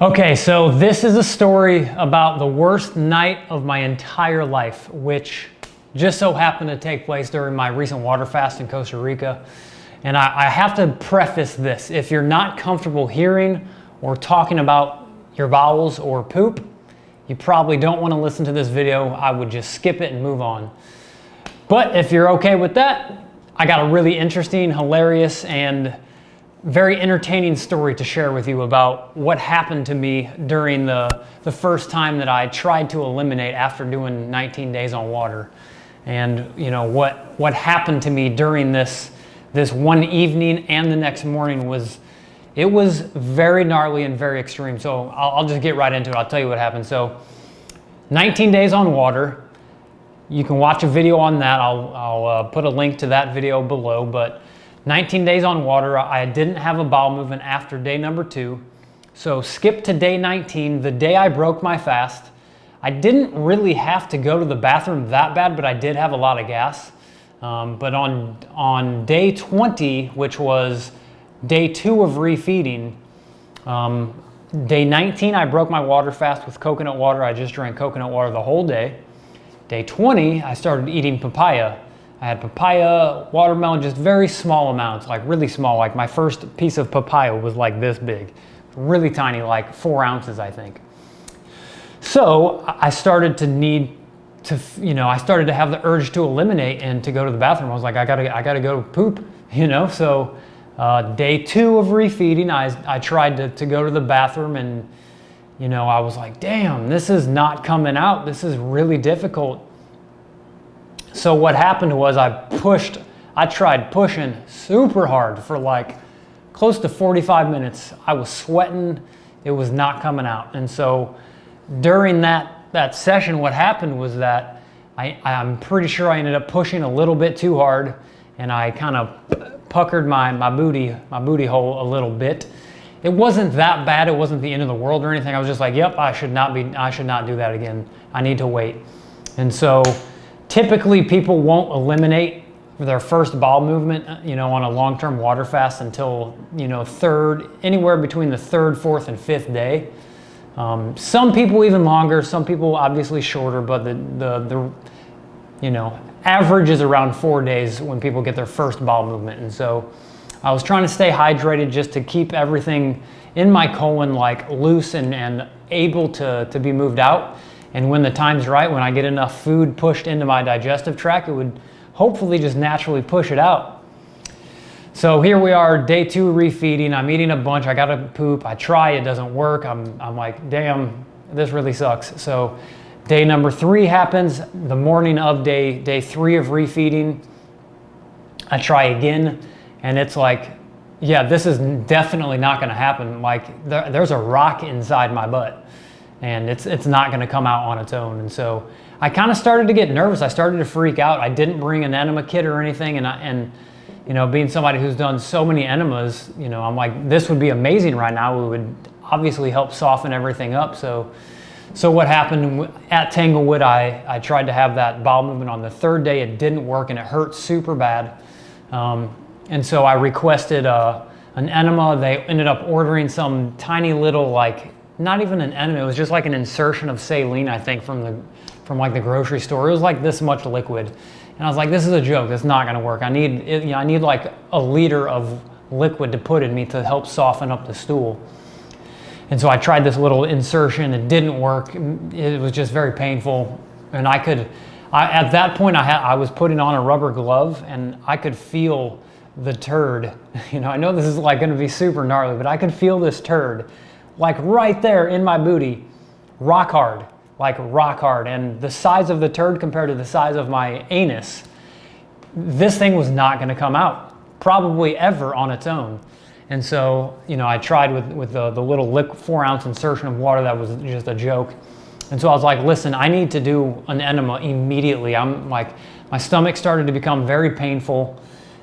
Okay, so this is a story about the worst night of my entire life, which just so happened to take place during my recent water fast in Costa Rica. And I have to preface this. If you're not comfortable hearing or talking about your bowels or poop, you probably don't want to listen to this video. I would just skip it and move on. But if you're okay with that, I got a really interesting, hilarious, and very entertaining story to share with you about what happened to me during the first time that I tried to eliminate after doing 19 days on water. And you know what happened to me during this one evening and the next morning was very gnarly and very extreme. So I'll just get right into it. I'll tell you what happened. So 19 days on water, you can watch a video on that. I'll put a link to that video below, but 19 days on water, I didn't have a bowel movement after day number 2. So skip to day 19, the day I broke my fast. I didn't really have to go to the bathroom that bad, but I did have a lot of gas. But on day 20, which was day 2 of refeeding, day 19, I broke my water fast with coconut water. I just drank coconut water the whole day. Day 20, I started eating papaya. I had papaya, watermelon, just very small amounts, like really small. Like my first piece of papaya was like this big, really tiny, like 4 ounces, I think. So I started to need to, I started to have the urge to eliminate and to go to the bathroom. I was like, I gotta go poop, So day 2 of refeeding, I tried to go to the bathroom, and I was like, damn, this is not coming out. This is really difficult. So what happened was I tried pushing super hard for like close to 45 minutes. I was sweating. It was not coming out. And so during that session, what happened was that I'm pretty sure I ended up pushing a little bit too hard, and I kind of puckered my booty hole a little bit. It wasn't that bad. It wasn't the end of the world or anything. I was just like, yep, I should not do that again. I need to wait. And so typically people won't eliminate their first bowel movement, on a long-term water fast until, anywhere between the 3rd, 4th, and 5th day. Some people even longer, some people obviously shorter, but the average is around 4 days when people get their first bowel movement. And so I was trying to stay hydrated just to keep everything in my colon like loose and able to be moved out. And when the time's right, when I get enough food pushed into my digestive tract, it would hopefully just naturally push it out. So here we are, day 2 refeeding. I'm eating a bunch. I gotta poop. I try, it doesn't work. I'm like, damn, this really sucks. So day number 3 happens, the morning of day 3 of refeeding. I try again, and it's like, yeah, this is definitely not gonna happen. Like there's a rock inside my butt, and it's not gonna come out on its own. And so I kind of started to get nervous. I started to freak out. I didn't bring an enema kit or anything, and being somebody who's done so many enemas, I'm like, this would be amazing right now. It would obviously help soften everything up. So what happened at Tanglewood, I tried to have that bowel movement on the 3rd day. It didn't work, and it hurt super bad. And so I requested an enema. They ended up ordering some tiny little, like, not even an enema. It was just like an insertion of saline, I think, from like the grocery store. It was like this much liquid. And I was like, this is a joke. That's not gonna work. I need like a liter of liquid to put in me to help soften up the stool. And so I tried this little insertion. It didn't work. It was just very painful. And at that point, I was putting on a rubber glove, and I could feel the turd. I know this is like gonna be super gnarly, but I could feel this turd like right there in my booty, rock hard. Like rock hard. And the size of the turd compared to the size of my anus, this thing was not going to come out probably ever on its own. And so I tried with the little 4 ounce insertion of water. That was just a joke. And so I was like, listen, I need to do an enema immediately. I'm like, my stomach started to become very painful,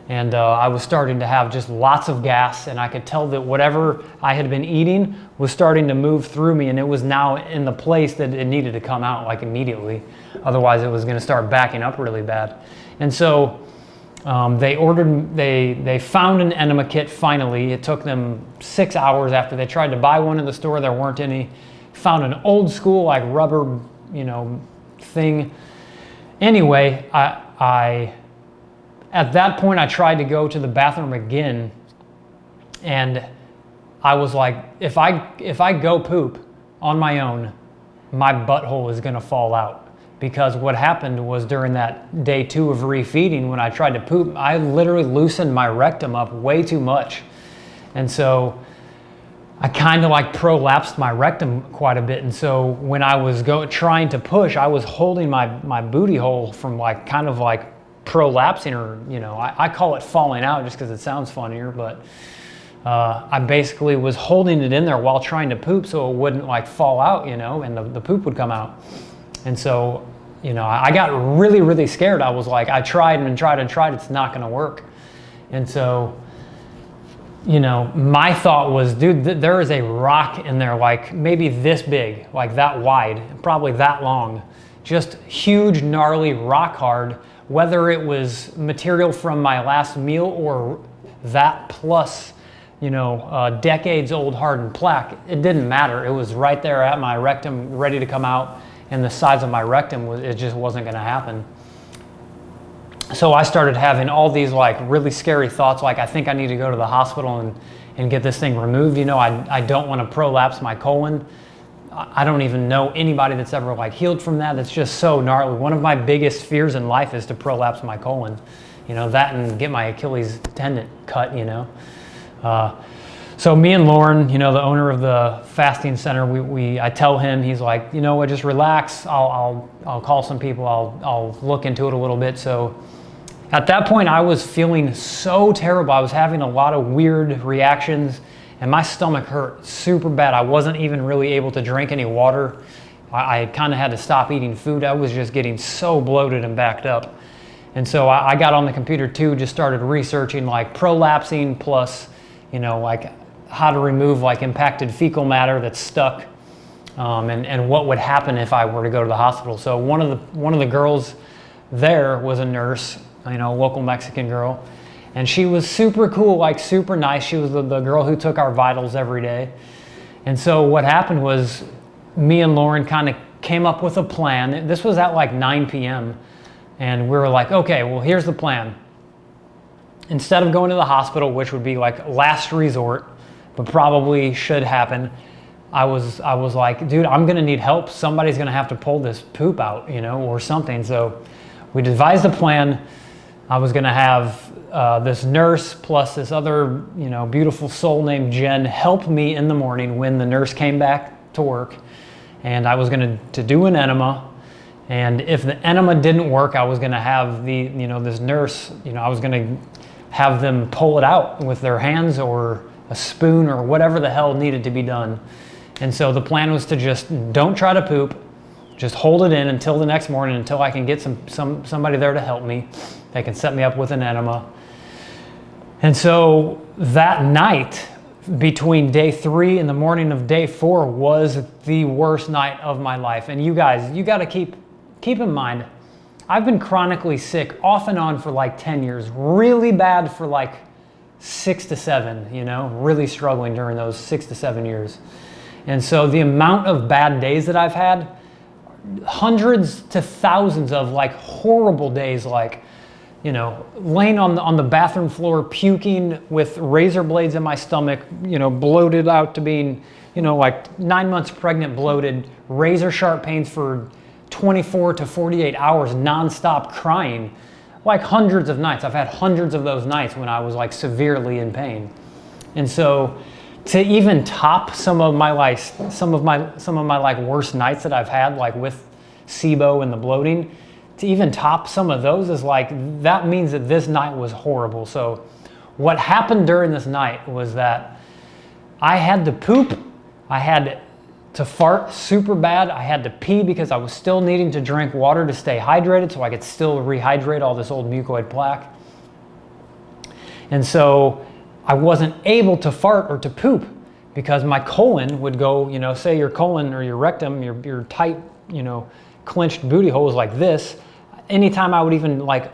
and I was starting to have just lots of gas, and I could tell that whatever I had been eating was starting to move through me, and it was now in the place that it needed to come out, like immediately. Otherwise, it was going to start backing up really bad. And so They found an enema kit finally. It took them 6 hours after they tried to buy one in the store. There weren't any. Found an old school like rubber, thing. Anyway, I at that point I tried to go to the bathroom again, and I was like, if I go poop on my own, my butthole is gonna fall out. Because what happened was during that day 2 of refeeding, when I tried to poop, I literally loosened my rectum up way too much. And so I kind of like prolapsed my rectum quite a bit. And so when I was trying to push, I was holding my booty hole from like kind of like prolapsing, or I call it falling out just because it sounds funnier, but I basically was holding it in there while trying to poop so it wouldn't like fall out, and the poop would come out. And so, I got really, really scared. I was like, I tried and tried and tried, it's not gonna work. And so, my thought was, dude, there is a rock in there like maybe this big, like that wide, probably that long, just huge, gnarly, rock hard, whether it was material from my last meal or that plus, decades old hardened plaque. It didn't matter. It was right there at my rectum, ready to come out, and the size of my rectum it just wasn't gonna happen. So I started having all these like really scary thoughts, like I think I need to go to the hospital and get this thing removed. I don't want to prolapse my colon. I don't even know anybody that's ever like healed from that. It's just so gnarly. One of my biggest fears in life is to prolapse my colon. That and get my Achilles tendon cut, So me and Lauren, the owner of the fasting center, I tell him, he's like, just relax. I'll call some people. I'll look into it a little bit. So at that point, I was feeling so terrible. I was having a lot of weird reactions, and my stomach hurt super bad. I wasn't even really able to drink any water. I kind of had to stop eating food. I was just getting so bloated and backed up. And so I got on the computer too, just started researching like prolapsing plus, like how to remove like impacted fecal matter that's stuck, and what would happen if I were to go to the hospital. So one of the girls there was a nurse, local Mexican girl, and she was super cool, like super nice. She was the girl who took our vitals every day. And so what happened was me and Lauren kind of came up with a plan. This was at like 9 p.m. and we were like, okay, well, here's the plan. Instead of going to the hospital, which would be like last resort, but probably should happen, I was like, dude, I'm gonna need help. Somebody's gonna have to pull this poop out, or something. So we devised a plan. I was gonna have this nurse plus this other, beautiful soul named Jen help me in the morning when the nurse came back to work, and I was gonna do an enema. And if the enema didn't work, I was gonna have this nurse, I was gonna have them pull it out with their hands or a spoon or whatever the hell needed to be done. And so the plan was to just don't try to poop, just hold it in until the next morning, until I can get somebody there to help me. They can set me up with an enema. And so that night between day 3 and the morning of day 4 was the worst night of my life. And you guys, you got to keep in mind, I've been chronically sick off and on for like 10 years, really bad for like 6 to 7, really struggling during those 6 to 7 years. And so the amount of bad days that I've had, hundreds to thousands of like horrible days, like, laying on the bathroom floor, puking with razor blades in my stomach, bloated out to being, like 9 months pregnant, bloated, razor sharp pains for 24 to 48 hours, nonstop crying. Like hundreds of nights. I've had hundreds of those nights when I was like severely in pain. And so to even top some of my like worst nights that I've had, like with SIBO and the bloating, to even top some of those is like, that means that this night was horrible. So what happened during this night was that I had to poop, I had to fart super bad. I had to pee because I was still needing to drink water to stay hydrated so I could still rehydrate all this old mucoid plaque. And so I wasn't able to fart or to poop because my colon would go, say your colon or your rectum, your tight, clenched booty hole is like this. Anytime I would even like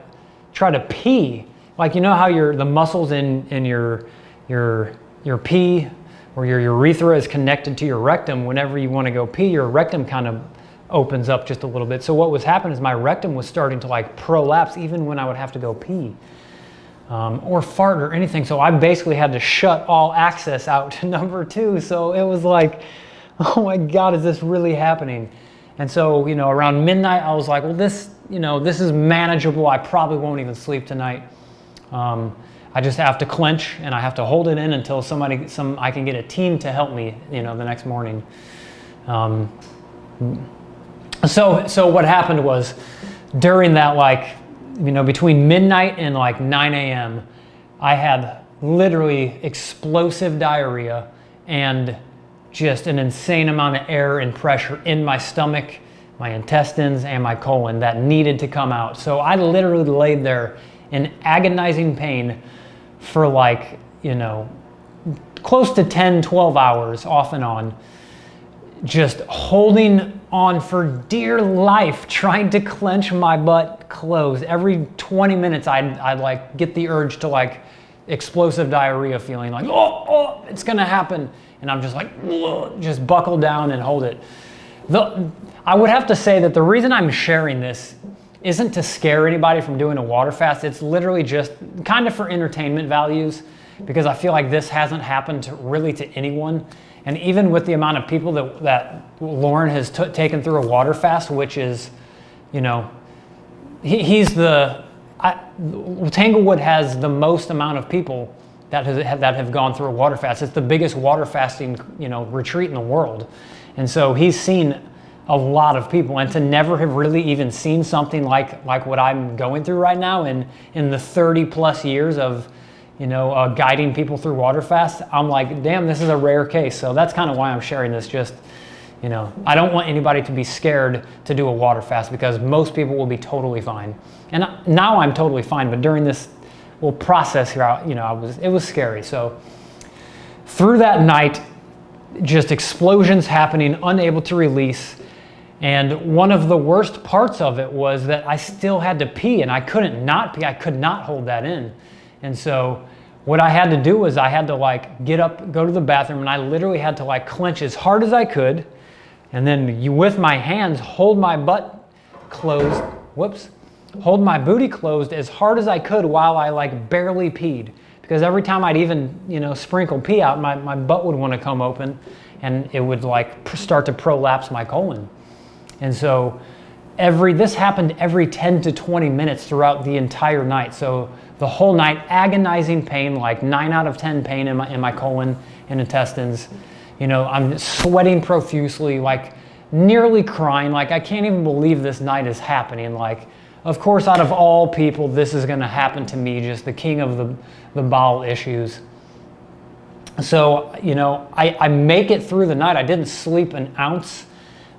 try to pee, like, you know how the muscles in your pee or your urethra is connected to your rectum. Whenever you want to go pee, your rectum kind of opens up just a little bit. So what was happening is my rectum was starting to like prolapse even when I would have to go pee or fart or anything. So I basically had to shut all access out to number 2. So it was like, oh my God, is this really happening? And so, you know, around midnight, I was like, well, this is manageable. I probably won't even sleep tonight. I just have to clench and I have to hold it in until I can get a team to help me, you know, the next morning. So what happened was during that, like, you know, between midnight and like 9 a.m., I had literally explosive diarrhea and just an insane amount of air and pressure in my stomach, my intestines, and my colon that needed to come out. So I literally laid there in agonizing pain for like, you know, close to 10, 12 hours off and on, just holding on for dear life, trying to clench my butt closed. Every 20 minutes, I'd like get the urge to like explosive diarrhea feeling like, oh, it's gonna happen. And I'm just like, just buckle down and hold it. I would have to say that the reason I'm sharing this isn't to scare anybody from doing a water fast. It's literally just kind of for entertainment values, because I feel like this hasn't happened really to anyone. And even with the amount of people that Lauren has taken through a water fast, which is, you know, Tanglewood has the most amount of people that have gone through a water fast. It's the biggest water fasting, you know, retreat in the world. And so he's seen a lot of people, and to never have really even seen something like what I'm going through right now in the 30 plus years of, you know, guiding people through water fast, I'm like, damn, this is a rare case. So that's kind of why I'm sharing this. Just, you know, I don't want anybody to be scared to do a water fast, because most people will be totally fine. And now I'm totally fine, but during this process here, you know, it was scary. So through that night, just explosions happening, unable to release. And one of the worst parts of it was that I still had to pee, and I couldn't not pee. I could not hold that in. And so what I had to do was I had to like get up, go to the bathroom, and I literally had to like clench as hard as I could. And then with my hands, hold my butt closed, hold my booty closed as hard as I could while I like barely peed. Because every time I'd even, you know, sprinkle pee out, my butt would want to come open, and it would like start to prolapse my colon. And so this happened every 10 to 20 minutes throughout the entire night. So the whole night, agonizing pain, like 9 out of 10 pain in my colon and intestines. You know, I'm sweating profusely, like nearly crying. Like, I can't even believe this night is happening. Like, of course, out of all people, this is going to happen to me, just the king of the bowel issues. So, you know, I make it through the night. I didn't sleep an ounce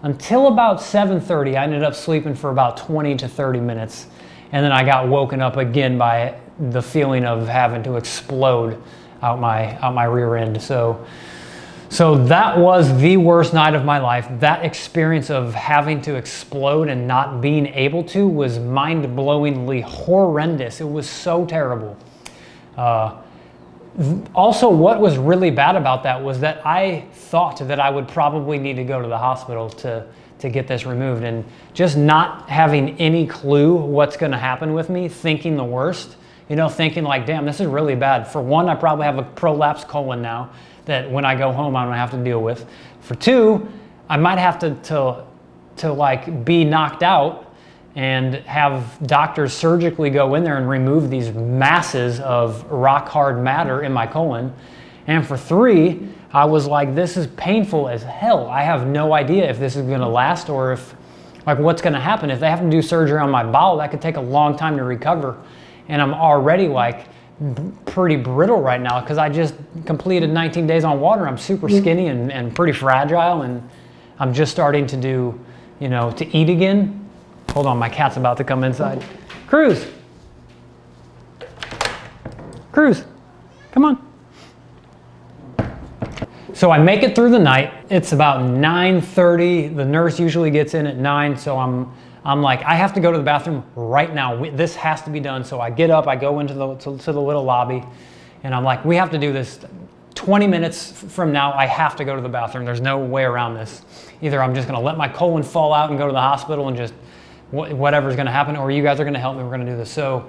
until about 7:30. I ended up sleeping for about 20 to 30 minutes. And then I got woken up again by the feeling of having to explode out my rear end. So that was the worst night of my life. That experience of having to explode and not being able to was mind-blowingly horrendous. It was so terrible. Also, what was really bad about that was that I thought that I would probably need to go to the hospital to get this removed, and just not having any clue what's going to happen with me, thinking the worst, you know, thinking like, damn, this is really bad. For one, I probably have a prolapsed colon now that when I go home, I'm going to have to deal with. For two, I might have to like be knocked out and have doctors surgically go in there and remove these masses of rock hard matter in my colon. And for three, I was like, this is painful as hell. I have no idea if this is going to last, or if, like, what's going to happen. If they have to do surgery on my bowel, that could take a long time to recover. And I'm already like pretty brittle right now because I just completed 19 days on water. I'm super skinny and pretty fragile, and I'm just starting to do, you know, to eat again. Hold on, my cat's about to come inside. Cruz, come on. So I make it through the night. It's about 9:30. The nurse usually gets in at 9, so I'm I'm like, I have to go to the bathroom right now. This has to be done. So I get up, I go into to the little lobby, and I'm like, we have to do this. 20 minutes from now, I have to go to the bathroom. There's no way around this. Either I'm just going to let my colon fall out and go to the hospital and just whatever's going to happen, or you guys are going to help me. We're going to do this. So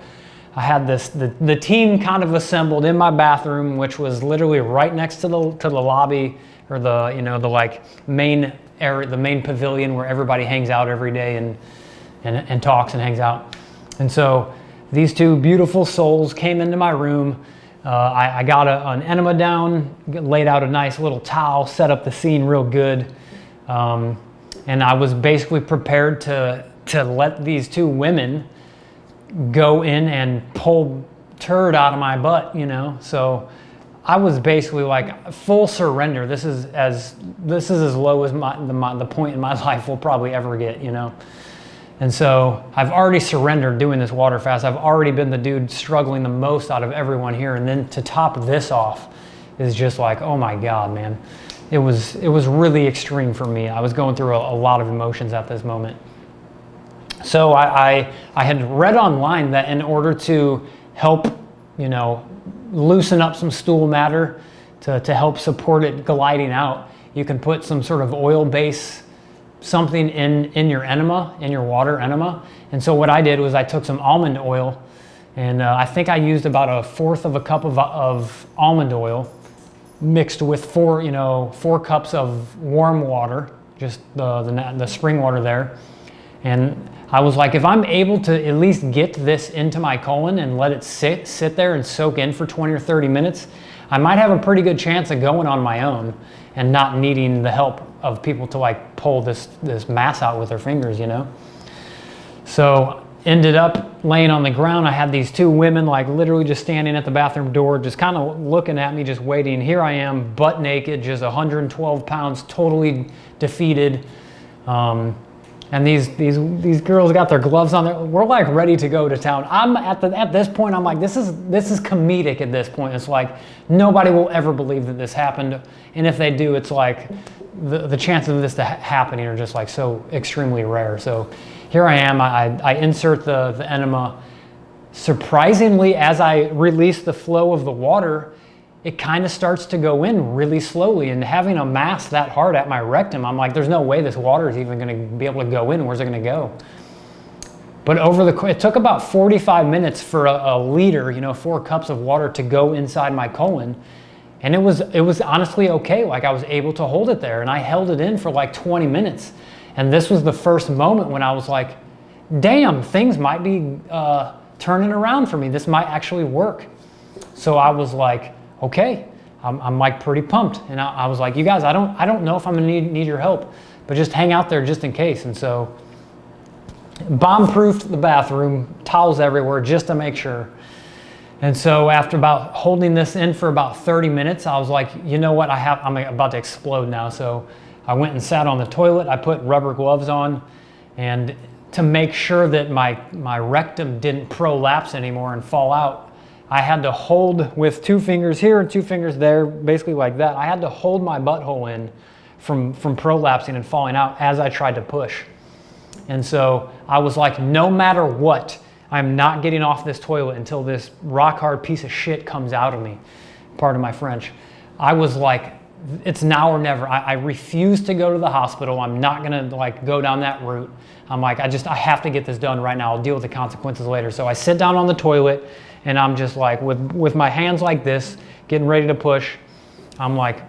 I had the team kind of assembled in my bathroom, which was literally right next to the lobby, or the like main area, the main pavilion where everybody hangs out every day and talks and hangs out. And so these two beautiful souls came into my room. I got an enema down, laid out a nice little towel, set up the scene real good. And I was basically prepared to let these two women go in and pull turd out of my butt, So I was basically like full surrender. This is as low as the point in my life will probably ever get, And so I've already surrendered doing this water fast. I've already been the dude struggling the most out of everyone here. And then to top this off is just like, oh my God, man. It was really extreme for me. I was going through a lot of emotions at this moment. So I had read online that in order to help, loosen up some stool matter to help support it gliding out, you can put some sort of oil base, something in your enema, in your water enema. And so what I did was I took some almond oil, and I think I used about 1/4 of a cup of almond oil mixed with 4 cups of warm water, just the spring water there. And I was like, if I'm able to at least get this into my colon and let it sit there and soak in for 20 or 30 minutes, I might have a pretty good chance of going on my own and not needing the help of people to like pull this mass out with their fingers, So ended up laying on the ground. I had these two women like literally just standing at the bathroom door, just kind of looking at me, just waiting. Here I am, butt naked, just 112 pounds, totally defeated. And these girls got their gloves on. We're like ready to go to town. I'm at this point. I'm like, this is comedic at this point. It's like nobody will ever believe that this happened, and if they do, it's like the chances of this happening are just like so extremely rare. So here I am. I insert the enema. Surprisingly, as I release the flow of the water, it kind of starts to go in really slowly, and having a mass that hard at my rectum, I'm like, there's no way this water is even going to be able to go in. Where's it going to go? But it took about 45 minutes for a liter, 4 cups of water to go inside my colon. And it was honestly okay. Like I was able to hold it there, and I held it in for like 20 minutes. And this was the first moment when I was like, damn, things might be turning around for me. This might actually work. So I was like, okay, I'm like pretty pumped. And I was like, you guys, I don't know if I'm gonna need your help, but just hang out there just in case. And so bomb-proofed the bathroom, towels everywhere just to make sure. And so after about holding this in for about 30 minutes, I was like, you know what, I'm about to explode now. So I went and sat on the toilet. I put rubber gloves on, and to make sure that my rectum didn't prolapse anymore and fall out, I had to hold with 2 fingers here and 2 fingers there, basically like that. I had to hold my butthole in from prolapsing and falling out as I tried to push. And so I was like, no matter what, I'm not getting off this toilet until this rock hard piece of shit comes out of me. Pardon my French. I was like, it's now or never. I refuse to go to the hospital. I'm not gonna like go down that route. I'm like, I have to get this done right now. I'll deal with the consequences later. So I sit down on the toilet, and I'm just like, with my hands like this, getting ready to push. I'm like,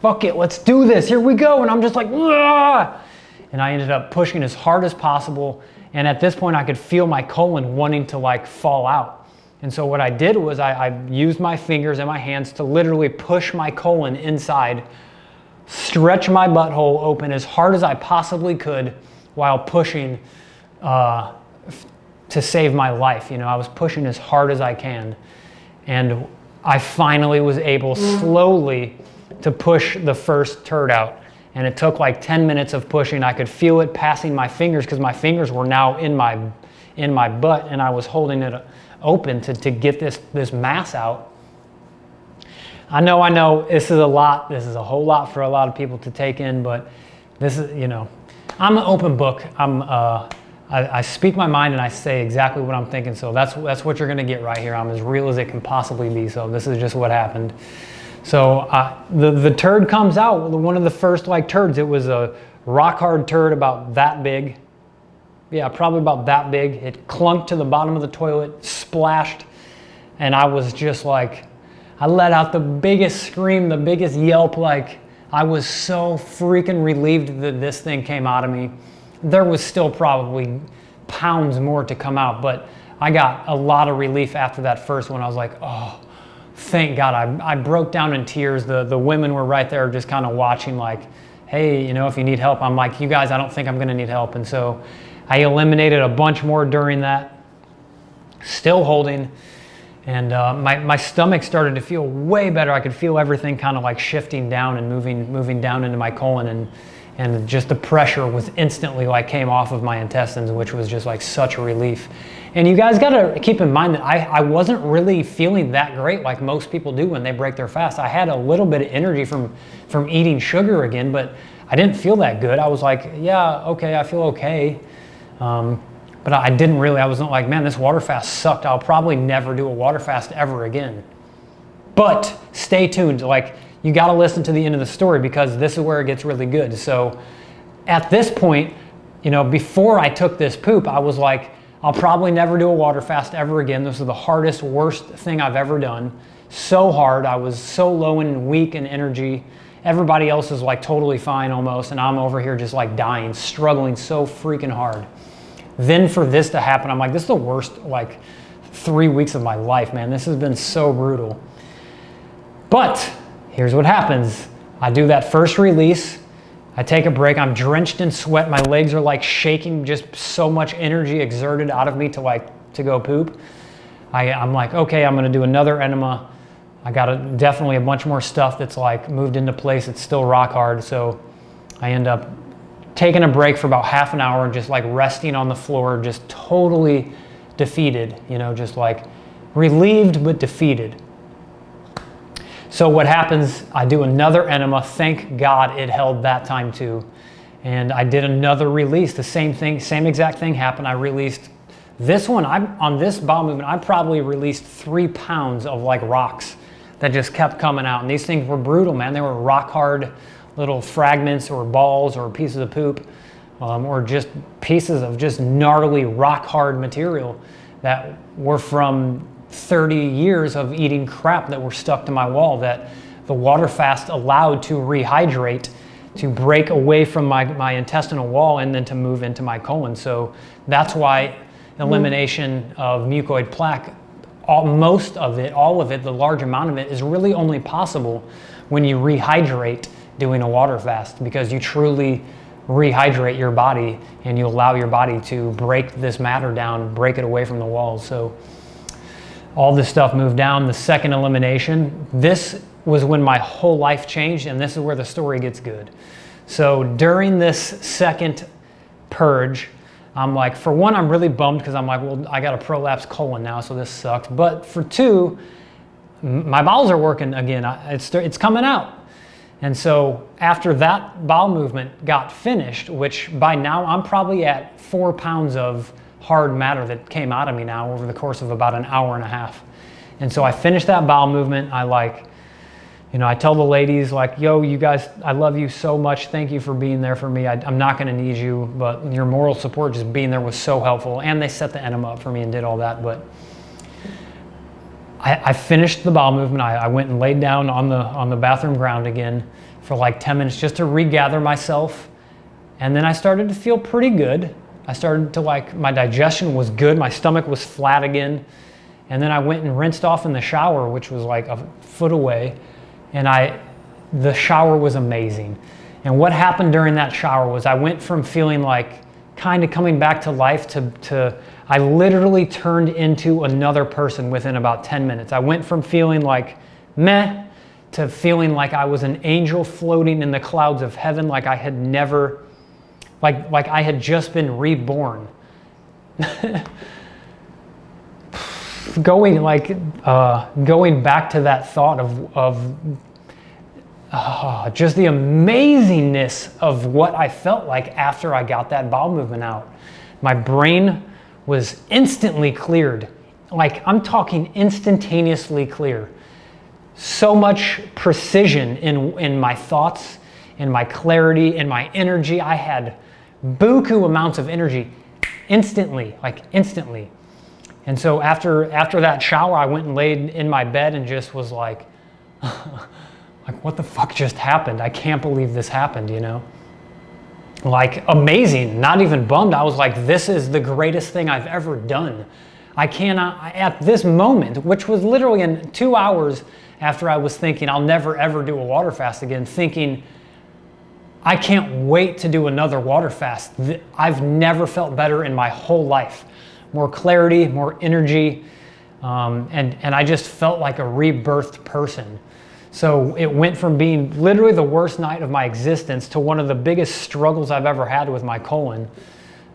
fuck it, let's do this. Here we go. And I'm just like, ah! And I ended up pushing as hard as possible. And at this point, I could feel my colon wanting to like fall out. And so what I did was I used my fingers and my hands to literally push my colon inside, stretch my butthole open as hard as I possibly could while pushing to save my life. I was pushing as hard as I can. And I finally was able slowly to push the first turd out. And it took like 10 minutes of pushing. I could feel it passing my fingers because my fingers were now in my butt, and I was holding it open to get this mass out. I know this is a lot. This is a whole lot for a lot of people to take in, but this is, I'm an open book. I speak my mind and I say exactly what I'm thinking. So that's what you're going to get right here. I'm as real as it can possibly be. So this is just what happened. So the turd comes out. One of the first like turds. It was a rock hard turd about that big. Yeah, probably about that big. It clunked to the bottom of the toilet, splashed, and I was just like, I let out the biggest scream, the biggest yelp. Like, I was so freaking relieved that this thing came out of me. There was still probably pounds more to come out, but I got a lot of relief after that first one. I was like, oh, thank God. I broke down in tears. The women were right there just kind of watching like, hey, you know, if you need help. I'm like, you guys, I don't think I'm going to need help. And so I eliminated a bunch more during that, still holding. And my stomach started to feel way better. I could feel everything kind of like shifting down and moving down into my colon, and just the pressure was instantly like came off of my intestines, which was just like such a relief. And you guys got to keep in mind that I wasn't really feeling that great like most people do when they break their fast. I had a little bit of energy from eating sugar again, but I didn't feel that good. I was like, yeah, okay, I feel okay. But I didn't really, I wasn't like, man, this water fast sucked. I'll probably never do a water fast ever again. But stay tuned. Like, you got to listen to the end of the story because this is where it gets really good. So at this point, you know, before I took this poop, I was like, I'll probably never do a water fast ever again. This was the hardest, worst thing I've ever done. So hard. I was so low and weak in energy. Everybody else is like totally fine almost. And I'm over here just like dying, struggling so freaking hard. Then for this to happen, I'm like, this is the worst like 3 weeks of my life, man. This has been so brutal. But here's what happens. I do that first release. I take a break. I'm drenched in sweat. My legs are like shaking, just so much energy exerted out of me to go poop. I'm like, okay, I'm gonna do another enema. I got definitely a bunch more stuff that's like moved into place. It's still rock hard. So I end up taking a break for about half an hour and just like resting on the floor, just totally defeated, you know, just like relieved but defeated. So what happens, I do another enema. Thank God it held that time too. And I did another release. The same thing, same exact thing happened. I released this one. On this bowel movement, I probably released 3 pounds of like rocks that just kept coming out. And these things were brutal, man. They were rock hard little fragments or balls or pieces of poop, or just pieces of just gnarly rock hard material that were from 30 years of eating crap that were stuck to my wall that the water fast allowed to rehydrate, to break away from my intestinal wall and then to move into my colon. So that's why elimination of mucoid plaque, most of it, all of it, the large amount of it is really only possible when you rehydrate doing a water fast, because you truly rehydrate your body and you allow your body to break this matter down, break it away from the walls. So all this stuff moved down. The second elimination, this was when my whole life changed, and this is where the story gets good. So during this second purge, I'm like, for one, I'm really bummed because I'm like, well, I got a prolapsed colon now, so this sucks. But for two, my bowels are working again. It's coming out. And so after that bowel movement got finished, which by now I'm probably at 4 pounds of hard matter that came out of me now over the course of about an hour and a half. And so I finished that bowel movement. I tell the ladies like, yo, you guys, I love you so much. Thank you for being there for me. I'm not going to need you, but your moral support, just being there was so helpful. And they set the enema up for me and did all that. But I finished the bowel movement. I went and laid down on the bathroom ground again for like 10 minutes just to regather myself. And then I started to feel pretty good. I started to my digestion was good. My stomach was flat again. And then I went and rinsed off in the shower, which was like a foot away. And the shower was amazing. And what happened during that shower was I went from feeling like kind of coming back to life to I literally turned into another person within about 10 minutes. I went from feeling like meh to feeling like I was an angel floating in the clouds of heaven, like I had never, like I had just been reborn. Going back to that thought of just the amazingness of what I felt like after I got that bowel movement out. My brain was instantly cleared. Like, I'm talking instantaneously clear. So much precision in my thoughts, in my clarity, in my energy. I had buku amounts of energy instantly, like instantly. And so after that shower, I went and laid in my bed and just was like, like, what the fuck just happened? I can't believe this happened, you know? Like, amazing, not even bummed. I was like, this is the greatest thing I've ever done. I cannot, at this moment, which was literally in 2 hours after I was thinking I'll never ever do a water fast again, thinking I can't wait to do another water fast. I've never felt better in my whole life. More clarity, more energy, and I just felt like a rebirthed person. So it went from being literally the worst night of my existence to one of the biggest struggles I've ever had with my colon,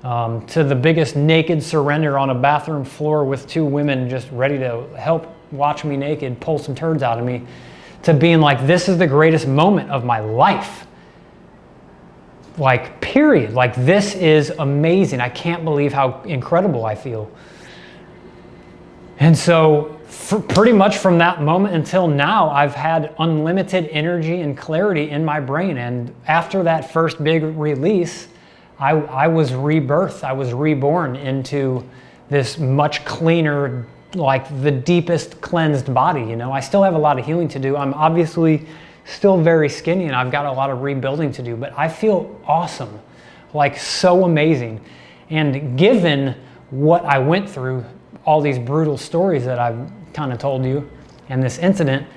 to the biggest naked surrender on a bathroom floor with 2 women just ready to help watch me naked, pull some turds out of me, to being like, this is the greatest moment of my life. Like, period. Like, this is amazing. I can't believe how incredible I feel. And so pretty much from that moment until now, I've had unlimited energy and clarity in my brain. And after that first big release, I was rebirthed. I was reborn into this much cleaner, like the deepest cleansed body. You know, I still have a lot of healing to do. I'm obviously still very skinny and I've got a lot of rebuilding to do, but I feel awesome, like so amazing. And given what I went through, all these brutal stories that I've kind of told you and this incident,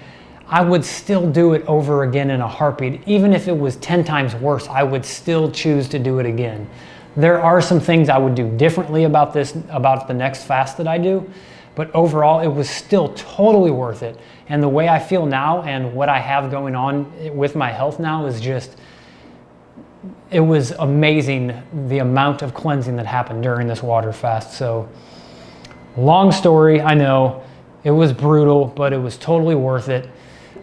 I would still do it over again in a heartbeat. Even if it was 10 times worse, I would still choose to do it again. There are some things I would do differently about the next fast that I do, but overall it was still totally worth it. And the way I feel now and what I have going on with my health now is just, it was amazing the amount of cleansing that happened during this water fast. So long story, I know. It was brutal, but it was totally worth it.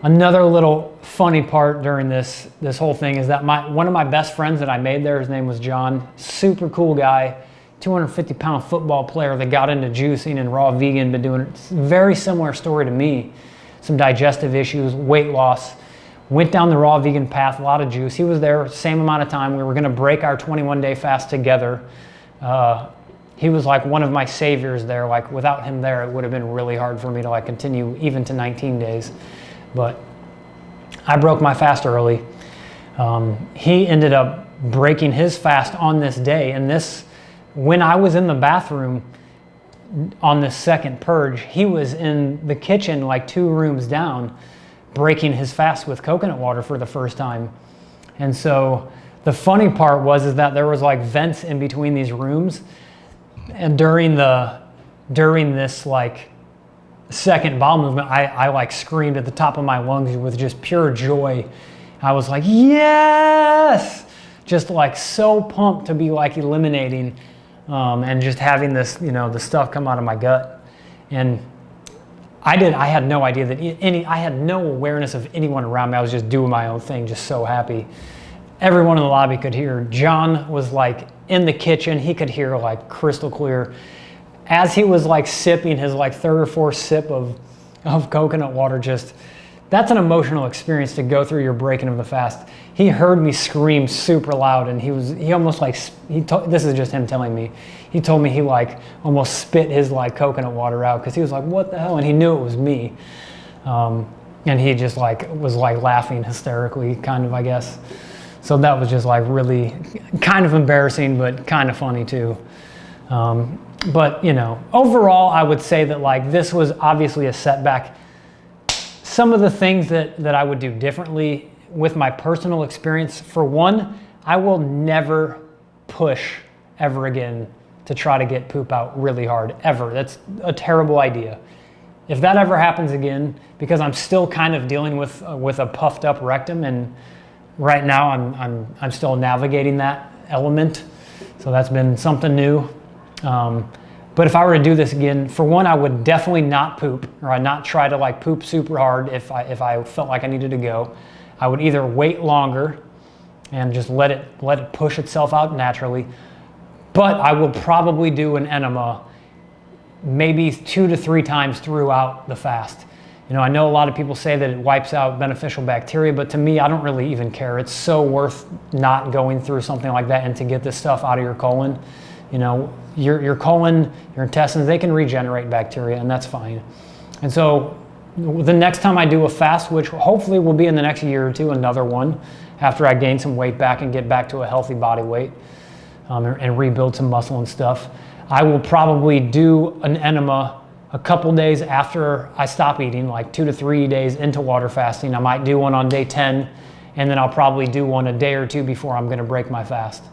Another little funny part during this whole thing is that one of my best friends that I made there, his name was John, super cool guy, 250-pound football player that got into juicing and raw vegan, been doing a very similar story to me. Some digestive issues, weight loss, went down the raw vegan path, a lot of juice. He was there, same amount of time. We were gonna break our 21-day fast together. He was like one of my saviors there. Like, without him there, it would have been really hard for me to like continue even to 19 days. But I broke my fast early. He ended up breaking his fast on this day. And when I was in the bathroom on this second purge, he was in the kitchen like 2 rooms down, breaking his fast with coconut water for the first time. And so the funny part is that there was like vents in between these rooms. And during this like second bowel movement, I like screamed at the top of my lungs with just pure joy. I was like, yes! Just like so pumped to be like eliminating and just having this, you know, the stuff come out of my gut. And I had no idea that I had no awareness of anyone around me. I was just doing my own thing, just so happy. Everyone in the lobby could hear. John was like in the kitchen. He could hear like crystal clear. As he was like sipping his like 3rd or 4th sip of coconut water, just, that's an emotional experience to go through your breaking of the fast. He heard me scream super loud, and he almost like, this is just him telling me, he told me he like almost spit his like coconut water out because he was like, what the hell? And he knew it was me. And he just like was like laughing hysterically, kind of, I guess. So that was just like really kind of embarrassing, but kind of funny too. But you know, overall, I would say that like this was obviously a setback. Some of the things that I would do differently with my personal experience, for one, I will never push ever again to try to get poop out really hard, ever. That's a terrible idea. If that ever happens again, because I'm still kind of dealing with a puffed up rectum, and right now I'm still navigating that element, so that's been something new. But if I were to do this again, for one, I would definitely not poop, or I'd not try to like poop super hard if I felt like I needed to go. I would either wait longer and just let it push itself out naturally. but I will probably do an enema maybe 2 to 3 times throughout the fast. You know, I know a lot of people say that it wipes out beneficial bacteria, but to me, I don't really even care. It's so worth not going through something like that and to get this stuff out of your colon. You know, your colon, your intestines, they can regenerate bacteria, and that's fine. And so the next time I do a fast, which hopefully will be in the next year or two, another one, after I gain some weight back and get back to a healthy body weight, and rebuild some muscle and stuff, I will probably do an enema a couple days after I stop eating, like 2 to 3 days into water fasting. I might do one on day 10, and then I'll probably do one a day or two before I'm gonna break my fast,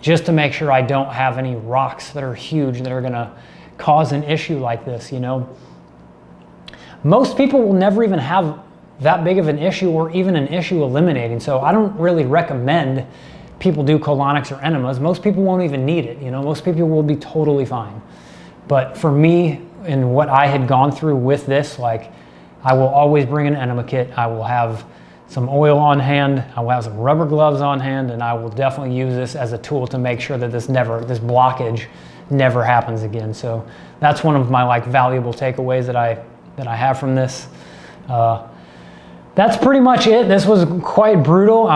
just to make sure I don't have any rocks that are huge that are gonna cause an issue like this, you know. Most people will never even have that big of an issue or even an issue eliminating, so I don't really recommend people do colonics or enemas. Most people won't even need it, you know. Most people will be totally fine. But for me, and what I had gone through with this, like, I will always bring an enema kit. I will have some oil on hand. I will have some rubber gloves on hand, and I will definitely use this as a tool to make sure that this blockage never happens again. So that's one of my like valuable takeaways that I have from this. That's pretty much it. This was quite brutal.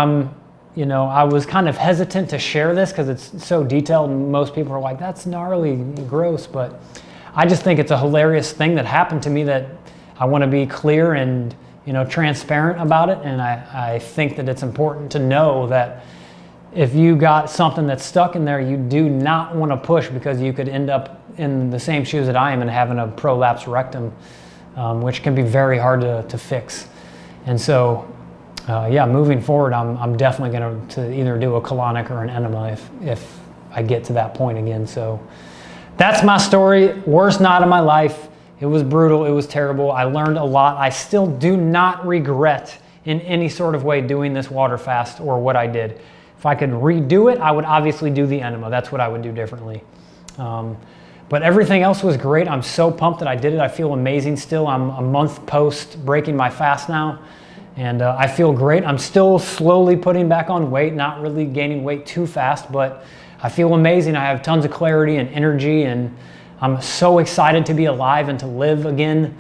You know, I was kind of hesitant to share this because it's so detailed, and most people are like, that's gnarly, gross, but I just think it's a hilarious thing that happened to me that I want to be clear and, you know, transparent about it. And I think that it's important to know that if you got something that's stuck in there, you do not want to push, because you could end up in the same shoes that I am and having a prolapse rectum, which can be very hard to fix. And so, yeah, moving forward, I'm definitely going to either do a colonic or an enema if I get to that point again. So that's my story. Worst night of my life. It was brutal. It was terrible. I learned a lot. I still do not regret in any sort of way doing this water fast or what I did. If I could redo it, I would obviously do the enema. That's what I would do differently. But everything else was great. I'm so pumped that I did it. I feel amazing still. I'm a month post breaking my fast now, and I feel great. I'm still slowly putting back on weight, not really gaining weight too fast, but I feel amazing. I have tons of clarity and energy, and I'm so excited to be alive and to live again.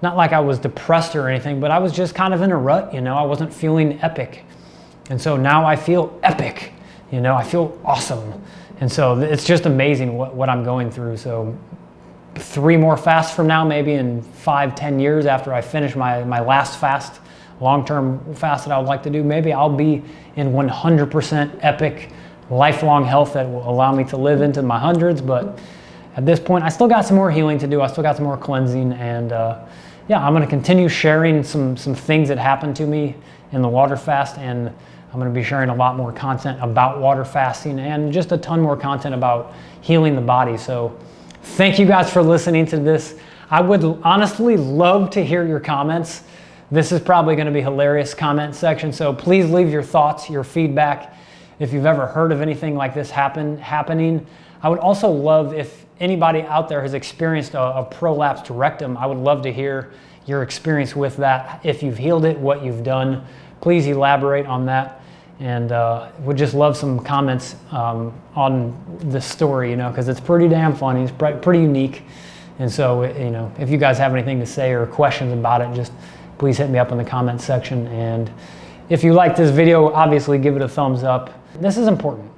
Not like I was depressed or anything, but I was just kind of in a rut, you know. I wasn't feeling epic. And so now I feel epic, you know. I feel awesome. And so it's just amazing what I'm going through. So 3 more fasts from now, maybe in 5-10 years after I finish my last fast, long-term fast that I would like to do, maybe I'll be in 100% epic lifelong health that will allow me to live into my hundreds. But at this point, I still got some more healing to do. I still got some more cleansing, and yeah, I'm going to continue sharing some things that happened to me in the water fast, and I'm going to be sharing a lot more content about water fasting and just a ton more content about healing the body. So thank you guys for listening to this. I would honestly love to hear your comments. This is probably going to be a hilarious comment section, so please leave your thoughts, your feedback. If you've ever heard of anything like this happening, I would also love if anybody out there has experienced a prolapsed rectum. I would love to hear your experience with that. If you've healed it, what you've done, please elaborate on that. And would just love some comments on this story, you know, because it's pretty damn funny. It's pretty unique. And so, you know, if you guys have anything to say or questions about it, just please hit me up in the comments section. And if you like this video, obviously give it a thumbs up. This is important.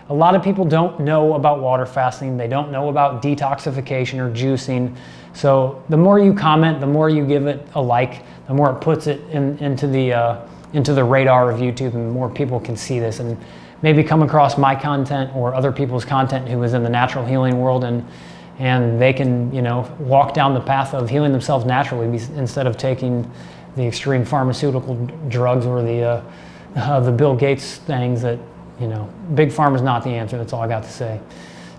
A lot of people don't know about water fasting. They don't know about detoxification or juicing. So the more you comment, the more you give it a like, the more it puts it into the radar of YouTube, and more people can see this and maybe come across my content or other people's content who is in the natural healing world, and they can, you know, walk down the path of healing themselves naturally instead of taking the extreme pharmaceutical drugs or the Bill Gates things that, you know, Big Pharma is not the answer. That's all I got to say.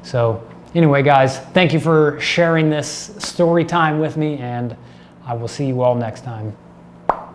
So anyway, guys, thank you for sharing this story time with me, and I will see you all next time.